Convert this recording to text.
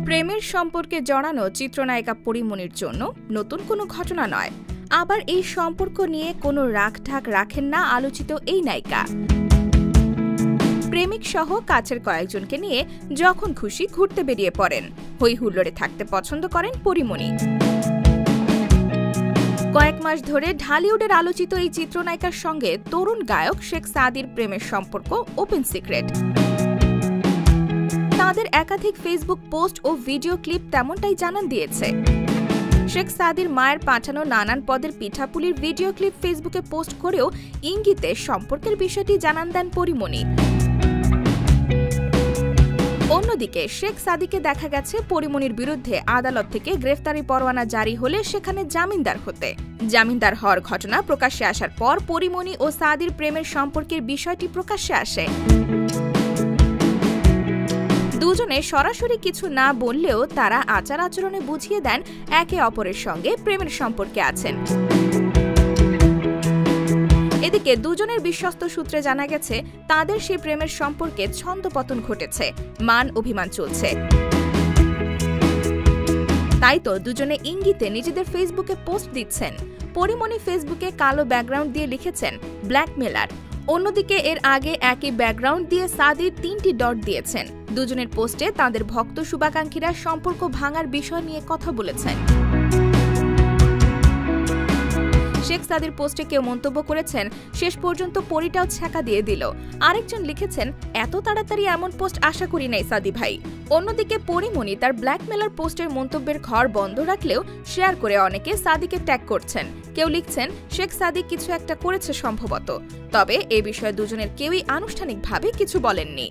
প্রেমের সম্পর্কে জড়ানো চিত্রনায়িকা পরীমনির জন্য নতুন কোনো ঘটনা নয়। আবার এই সম্পর্ক নিয়ে কোনো রাখঢাক রাখেন না আলোচিত এই নায়িকা। প্রেমিক সহ কাছের কয়েকজনকে নিয়ে যখন খুশি ঘুরতে বেরিয়ে পড়েন, হই হুল্লোড়ে থাকতে পছন্দ করেন পরীমনি। কয়েক মাস ধরে ঢালিউডের আলোচিত এই চিত্রনায়িকার সঙ্গে তরুণ গায়ক শেখ সাদির প্রেমের সম্পর্ক ওপেন সিক্রেট। তাদের একাধিক ফেসবুক পোস্ট ও ভিডিও ক্লিপ তেমনটাই জানান দিয়েছে। শেখ সাদির মায়ের পাঠানো নানান পদের পিঠাপুলির ভিডিও ক্লিপ ফেসবুকে পোস্ট করেও ইঙ্গিতে সম্পর্কের বিষয়টি জানান দেন পরীমনি। অন্যদিকে শেখ সাদিকে দেখা গেছে পরীমনির বিরুদ্ধে আদালত থেকে গ্রেফতারি পরোয়ানা জারি হলে সেখানে জামিনদার হতে। জামিনদার হওয়ার ঘটনা প্রকাশ্যে আসার পর পরীমনি ও সাদির প্রেমের সম্পর্কের বিষয়টি প্রকাশ্যে আসে। দুজনে সরাসরি কিছু না বললেও তারা আচার আচরণে বুঝিয়ে দেন একে অপরের সঙ্গে প্রেমের সম্পর্কে আছেন। এদিকে দুজনের বিশ্বস্ত সূত্রে জানা গেছে তাদের সেই প্রেমের সম্পর্কে ছন্দপতন ঘটেছে, মান অভিমান চলছে। তাই তো দুজনে ইঙ্গিতে নিজেদের ফেসবুকে পোস্ট দিচ্ছেন। পরীমনি ফেসবুকে কালো ব্যাকগ্রাউন্ড দিয়ে লিখেছেন ব্ল্যাকমেলার। অন্যদিকে এর আগে একই ব্যাকগ্রাউন্ড দিয়ে সাদির 3টি ডট দিয়েছেন। দুজনের পোস্টে তাদের ভক্ত শুভাকাঙ্ক্ষীরা সম্পর্ক ভাঙার বিষয় নিয়ে কথা বলেছেন। শেখ সাদির পোস্টে কেউ মন্তব্য করেছেন, শেষ পর্যন্ত পরিটাও ছ্যাঁকা দিয়ে দিল। আরেকজন লিখেছেন, এত তাড়াতাড়ি এমন পোস্ট আশা করি নাই সাদি ভাই। অন্যদিকে পরীমনি তার ব্ল্যাকমেলার পোস্টের মন্তব্যের ঘর বন্ধ রাখলেও শেয়ার করে অনেকে সাদিকে ট্যাগ করছেন। কেউ লিখছেন, শেখ সাদি কিছু একটা করেছে সম্ভবত। তবে এ বিষয়ে দুজনের কেউই আনুষ্ঠানিকভাবে কিছু বলেননি।